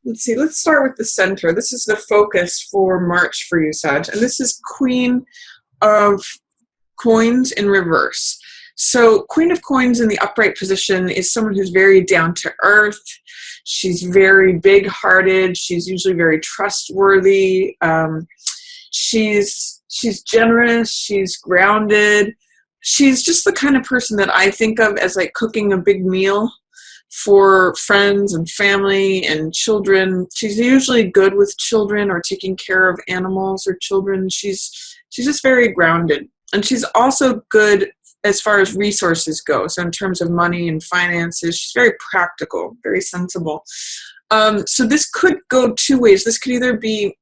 let's see, let's start with the center. This is the focus for March for you, Sag. And this is Queen of Coins in reverse. So Queen of Coins in the upright position is someone who's very down to earth. She's very big-hearted. She's usually very trustworthy. She's generous. She's grounded. She's just the kind of person that I think of as like cooking a big meal for friends and family and children. She's usually good with children or taking care of animals or children. She's just very grounded. And she's also good as far as resources go. So in terms of money and finances, she's very practical, very sensible. So this could go two ways. This could either be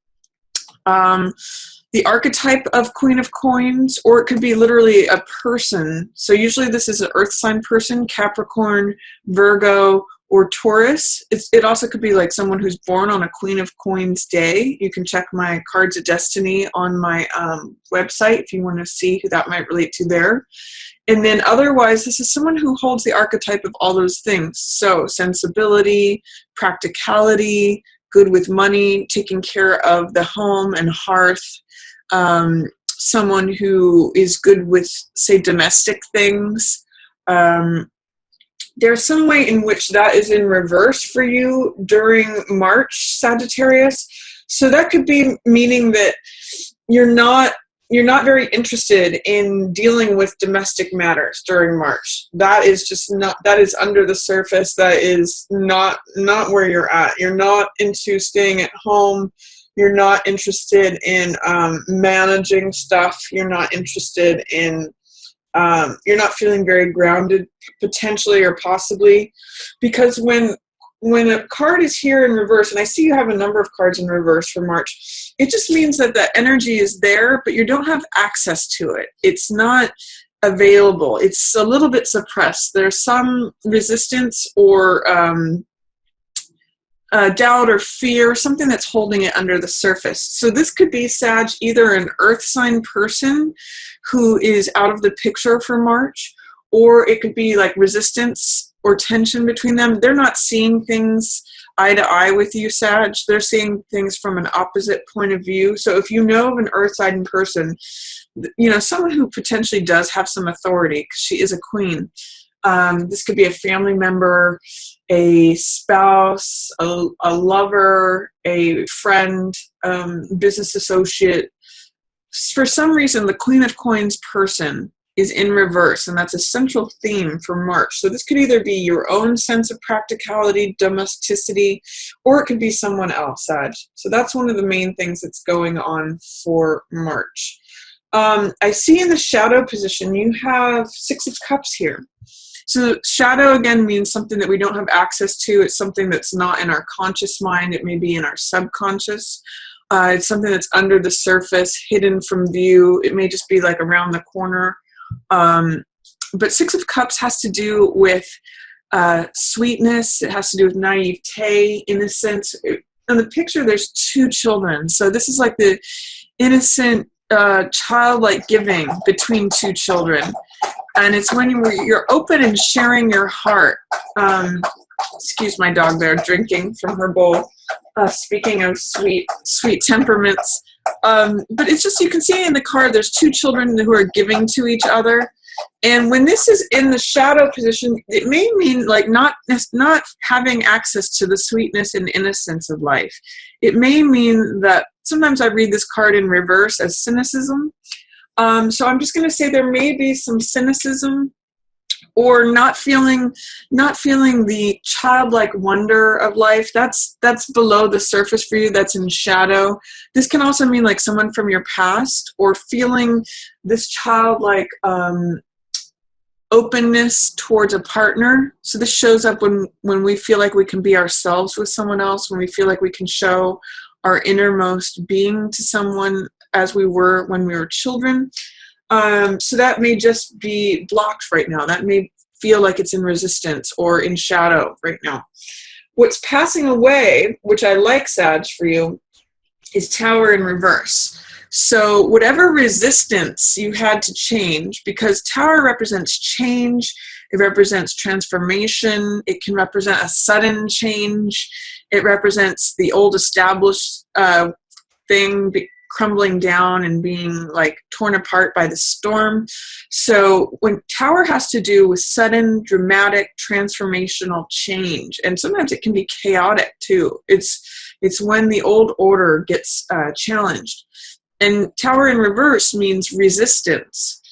the archetype of Queen of Coins, or it could be literally a person. So usually this is an earth sign person, Capricorn, Virgo, or Taurus. It also could be like someone who's born on a Queen of Coins day. You can check my Cards of Destiny on my website if you want to see who that might relate to there. And then otherwise, this is someone who holds the archetype of all those things. So sensibility, practicality, good with money, taking care of the home and hearth, someone who is good with, say, domestic things. There's some way in which that is in reverse for you during March, Sagittarius. So that could be meaning that you're not very interested in dealing with domestic matters during March. That is just not, that is under the surface. That is not where you're at. You're not into staying at home. You're not interested in managing stuff. You're not interested in, you're not feeling very grounded, potentially or possibly, because when a card is here in reverse, and I see you have a number of cards in reverse for March, it just means that the energy is there, but you don't have access to it. It's not available. It's a little bit suppressed. There's some resistance or doubt or fear, something that's holding it under the surface. So this could be, Sag, either an earth sign person who is out of the picture for March, or it could be like resistance or tension between them. They're not seeing things eye to eye with you, Sag. They're seeing things from an opposite point of view. So if you know of an earth sign person, you know, someone who potentially does have some authority, because she is a queen. This could be a family member, a spouse, a lover, a friend, business associate. For some reason, the Queen of Coins person is in reverse, and that's a central theme for March. So this could either be your own sense of practicality, domesticity, or it could be someone else, Sag. So that's one of the main things that's going on for March. I see in the shadow position, you have Six of Cups here. So shadow, again, means something that we don't have access to. It's something that's not in our conscious mind. It may be in our subconscious. It's something that's under the surface, hidden from view. It may just be like around the corner. But Six of Cups has to do with sweetness. It has to do with naivete, innocence. In the picture, there's two children. So this is like the innocent, childlike giving between two children. And it's when you're open and sharing your heart. Excuse my dog there, drinking from her bowl. Speaking of sweet temperaments. But it's just, you can see in the card, there's two children who are giving to each other. And when this is in the shadow position, it may mean like not having access to the sweetness and innocence of life. It may mean that sometimes I read this card in reverse as cynicism. So I'm just going to say there may be some cynicism or not feeling the childlike wonder of life. That's below the surface for you. That's in shadow. This can also mean like someone from your past, or feeling this childlike openness towards a partner. So this shows up when we feel like we can be ourselves with someone else, when we feel like we can show our innermost being to someone as we were when we were children. So that may just be blocked right now. That may feel like it's in resistance or in shadow right now. What's passing away, which I like, Sag, for you, is Tower in reverse. So whatever resistance you had to change, because Tower represents change, it represents transformation, it can represent a sudden change, It represents the old established thing crumbling down and being like torn apart by the storm. So when Tower has to do with sudden, dramatic, transformational change, and sometimes it can be chaotic too. It's when the old order gets challenged. And Tower in reverse means resistance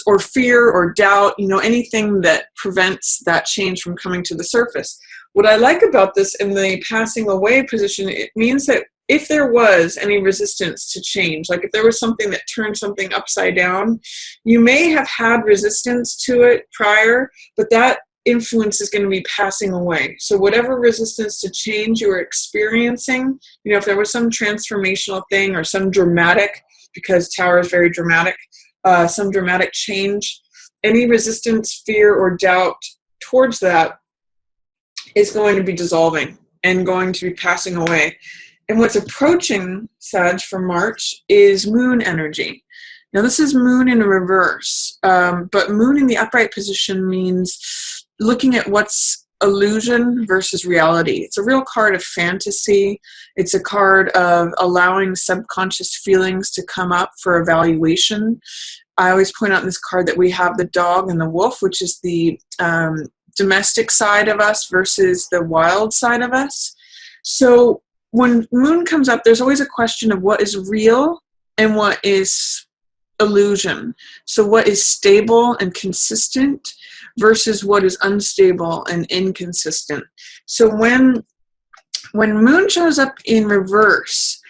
or fear or doubt, anything that prevents that change from coming to the surface. What I like about this in the passing away position, it means that if there was any resistance to change, like if there was something that turned something upside down, you may have had resistance to it prior, but that influence is going to be passing away. So whatever resistance to change you were experiencing, if there was some transformational thing or some dramatic, because Tower is very dramatic, some dramatic change, any resistance, fear, or doubt towards that is going to be dissolving and going to be passing away. And what's approaching, Sag, for March is moon energy. Now, this is moon in reverse, but moon in the upright position means looking at what's illusion versus reality. It's a real card of fantasy. It's a card of allowing subconscious feelings to come up for evaluation. I always point out in this card that we have the dog and the wolf, which is the domestic side of us versus the wild side of us. So when moon comes up, there's always a question of what is real and what is illusion. So what is stable and consistent versus what is unstable and inconsistent. So when moon shows up in reverse,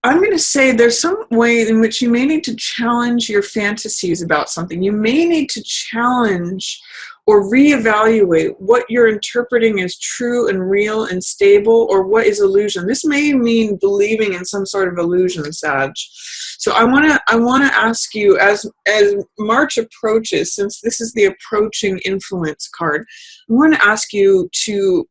I'm going to say there's some way in which you may need to challenge your fantasies about something. You may need to challenge or reevaluate what you're interpreting as true and real and stable, or what is illusion. This may mean believing in some sort of illusion, Sag. So I want to ask you, as March approaches, since this is the approaching influence card, I want to ask you to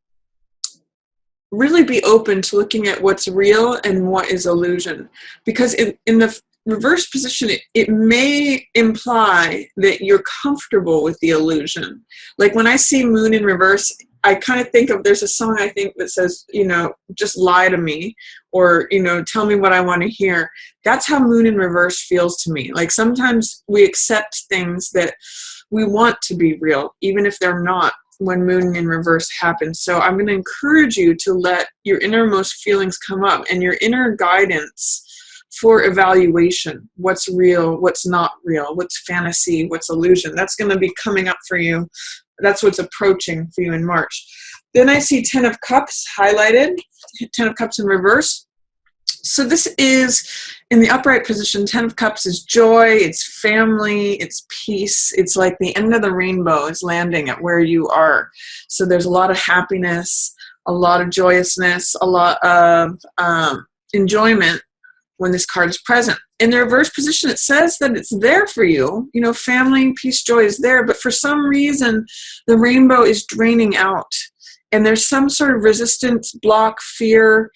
really be open to looking at what's real and what is illusion. Because in the reverse position, it may imply that you're comfortable with the illusion. Like when I see moon in reverse, I kind of think of, there's a song I think that says, just lie to me, or, tell me what I want to hear. That's how moon in reverse feels to me. Like sometimes we accept things that we want to be real, even if they're not, when moon in reverse happens. So I'm going to encourage you to let your innermost feelings come up and your inner guidance for evaluation. What's real, what's not real, what's fantasy, what's illusion. That's going to be coming up for you. That's what's approaching for you in March. Then I see 10 of Cups highlighted, 10 of Cups in reverse. So this is, in the upright position, 10 of Cups is joy, it's family, it's peace. It's like the end of the rainbow is landing at where you are. So there's a lot of happiness, a lot of joyousness, a lot of enjoyment when this card is present. In the reverse position, it says that it's there for you. Family, peace, joy is there, but for some reason, the rainbow is draining out. And there's some sort of resistance, block, fear.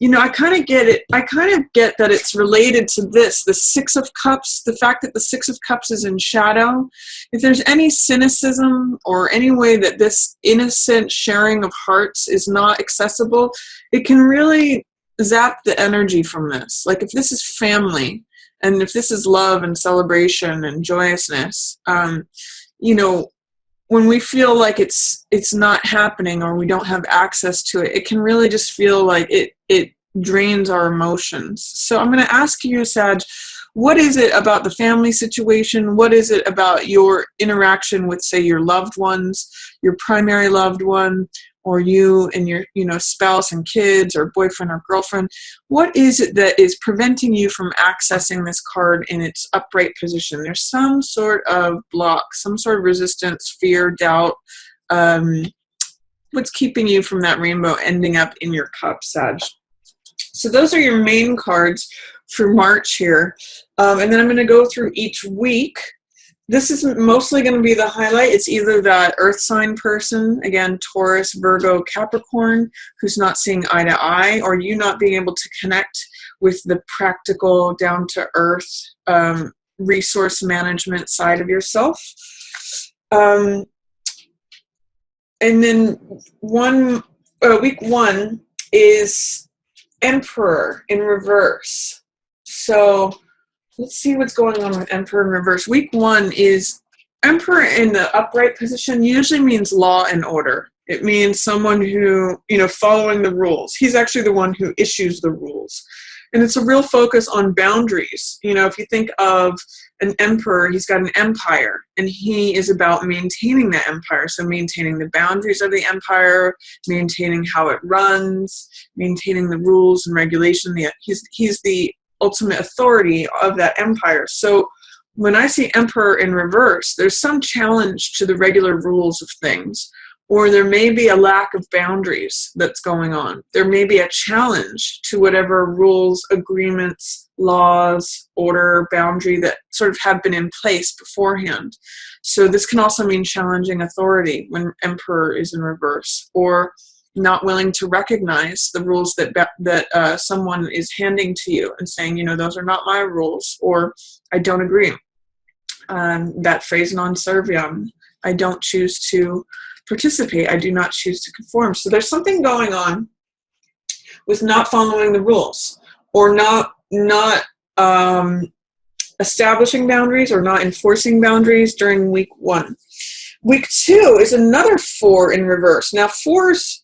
I kind of get it. I kind of get that it's related to this, the 6 of Cups, the fact that the 6 of Cups is in shadow. If there's any cynicism or any way that this innocent sharing of hearts is not accessible, it can really zap the energy from this. Like if this is family, and if this is love and celebration and joyousness, when we feel like it's not happening or we don't have access to it, it can really just feel like it drains our emotions. So I'm going to ask you, Sag, what is it about the family situation? What is it about your interaction with, say, your loved ones, your primary loved one, or you and your spouse and kids, or boyfriend or girlfriend? What is it that is preventing you from accessing this card in its upright position? There's some sort of block, some sort of resistance, fear, doubt. What's keeping you from that rainbow ending up in your cup, Sag? So those are your main cards for March here. And then I'm going to go through each week. This is mostly going to be the highlight. It's either that earth sign person, again, Taurus, Virgo, Capricorn, who's not seeing eye to eye, or you not being able to connect with the practical, down-to-earth resource management side of yourself. And then week one is Emperor in reverse. So let's see what's going on with Emperor in reverse. Week 1 is Emperor in the upright position usually means law and order. It means someone who, following the rules. He's actually the one who issues the rules. And it's a real focus on boundaries. If you think of an emperor, he's got an empire, and he is about maintaining the empire. So maintaining the boundaries of the empire, maintaining how it runs, maintaining the rules and regulation. He's the ultimate authority of that empire. So when I see Emperor in reverse, there's some challenge to the regular rules of things, or there may be a lack of boundaries that's going on. There may be a challenge to whatever rules, agreements, laws, order, boundary that sort of have been in place beforehand. So this can also mean challenging authority when Emperor is in reverse, or not willing to recognize the rules that someone is handing to you and saying, those are not my rules, or I don't agree. That phrase non serviam, I don't choose to participate, I do not choose to conform. So there's something going on with not following the rules, or not establishing boundaries, or not enforcing boundaries during week 1. Week 2 is another 4 in reverse. Now fours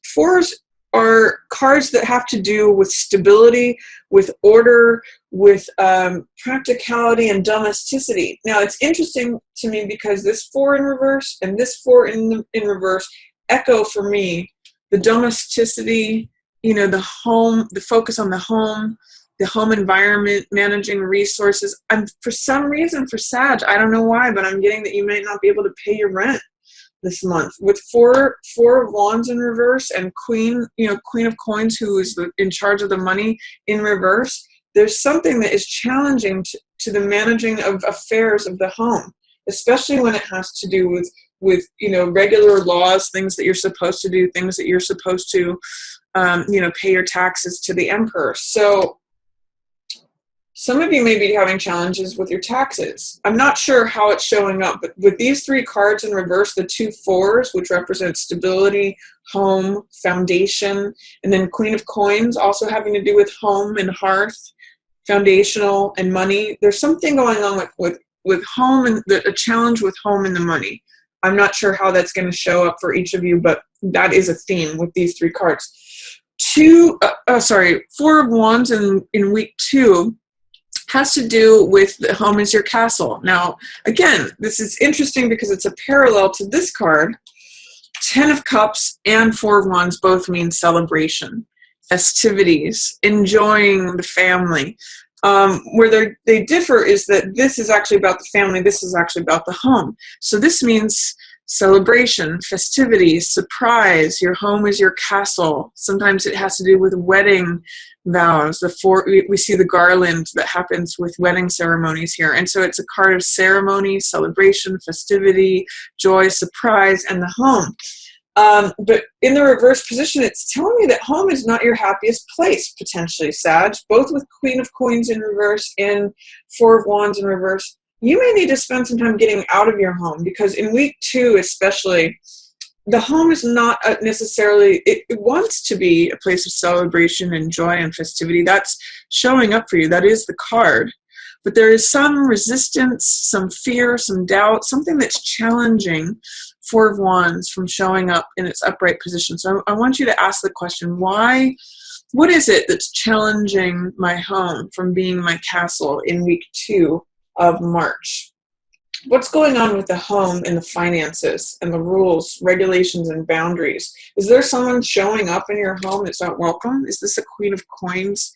are cards that have to do with stability, with order, with practicality and domesticity. Now it's interesting to me because this 4 in reverse and this 4 in reverse echo for me the domesticity, the home, the focus on the home environment, managing resources. For some reason for Sag, I don't know why, but I'm getting that you might not be able to pay your rent this month. With four of wands in reverse and queen of coins, who is in charge of the money, in reverse, there's something that is challenging to the managing of affairs of the home, especially when it has to do with regular laws, things that you're supposed to do, things that you're supposed to pay your taxes to the emperor. So some of you may be having challenges with your taxes. I'm not sure how it's showing up, but with these 3 cards in reverse, the 2 4s, which represent stability, home, foundation, and then Queen of Coins, also having to do with home and hearth, foundational and money. There's something going on with home, and a challenge with home and the money. I'm not sure how that's going to show up for each of you, but that is a theme with these 3 cards. 4 of Wands in week 2 has to do with the home is your castle. Now, again, this is interesting because it's a parallel to this card. 10 of Cups and 4 of Wands both mean celebration, festivities, enjoying the family. Where they differ is that this is actually about the family, this is actually about the home. So this means celebration, festivities, surprise. Your home is your castle. Sometimes it has to do with wedding vows. We see the garland that happens with wedding ceremonies here. And so it's a card of ceremony, celebration, festivity, joy, surprise, and the home. But in the reverse position, it's telling me that home is not your happiest place, potentially, Sag, both with Queen of Coins in reverse and 4 of Wands in reverse. You may need to spend some time getting out of your home, because in week 2 especially, the home is not necessarily, it wants to be a place of celebration and joy and festivity. That's showing up for you. That is the card. But there is some resistance, some fear, some doubt, something that's challenging 4 of Wands from showing up in its upright position. So I want you to ask the question, what is it that's challenging my home from being my castle in week 2 of March? What's going on with the home and the finances and the rules, regulations, and boundaries? Is there someone showing up in your home that's not welcome? Is this a Queen of Coins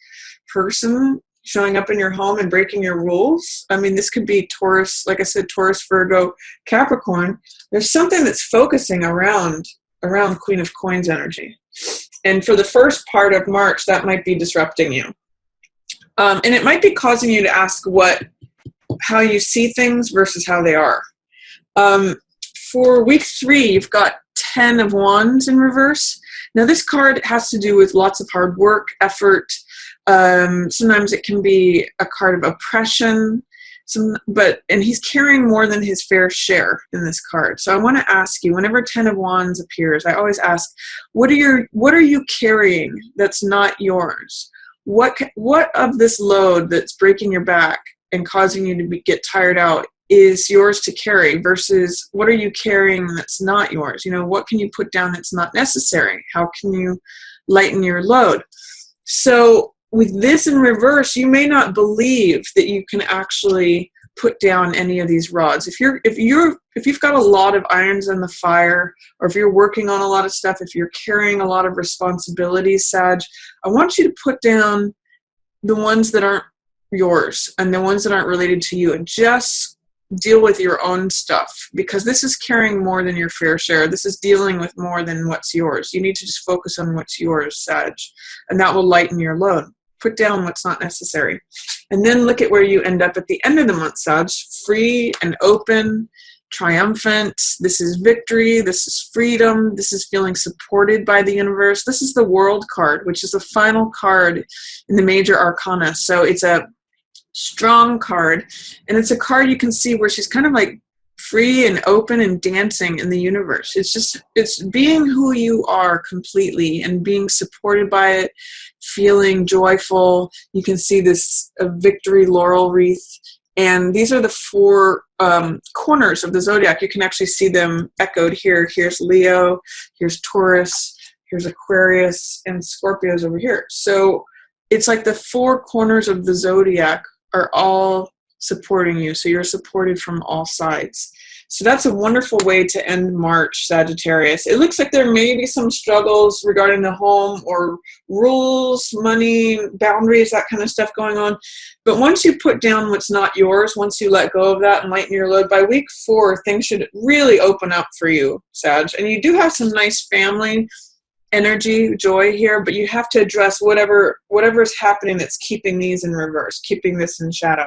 person showing up in your home and breaking your rules? I mean, this could be Taurus, like I said, Taurus, Virgo, Capricorn. There's something that's focusing around Queen of Coins energy. And for the first part of March, that might be disrupting you. And it might be causing you to ask how you see things versus how they are. For week 3, you've got 10 of Wands in reverse. Now this card has to do with lots of hard work, effort. Sometimes it can be a card of oppression. And he's carrying more than his fair share in this card. So I want to ask you, whenever 10 of Wands appears, I always ask, what are you carrying that's not yours? What of this load that's breaking your back and causing you to get tired out is yours to carry, versus what are you carrying that's not yours? What can you put down that's not necessary? How can you lighten your load? So with this in reverse, you may not believe that you can actually put down any of these rods. If you've got a lot of irons in the fire, or if you're working on a lot of stuff, if you're carrying a lot of responsibilities, Sag, I want you to put down the ones that aren't yours and the ones that aren't related to you, and just deal with your own stuff, because this is carrying more than your fair share. This is dealing with more than what's yours. You need to just focus on what's yours, Sag, and that will lighten your load. Put down what's not necessary. And then look at where you end up at the end of the month, Sag. Free and open, triumphant. This is victory. This is freedom. This is feeling supported by the universe. This is the World card, which is the final card in the major arcana. So it's a strong card, and it's a card you can see where she's kind of like free and open and dancing in the universe. It's being who you are completely and being supported by it, feeling joyful. You can see this victory laurel wreath, and these are the four corners of the zodiac. You can actually see them echoed here. Here's Leo, here's Taurus, here's Aquarius, and Scorpio's over here. So it's like the four corners of the zodiac are all supporting you. So you're supported from all sides. So that's a wonderful way to end March, Sagittarius. It looks like there may be some struggles regarding the home or rules, money, boundaries, that kind of stuff going on. But once you put down what's not yours, once you let go of that and lighten your load, by week 4, things should really open up for you, Sag. And you do have some nice family energy, joy here, but you have to address whatever is happening that's keeping these in reverse, keeping this in shadow.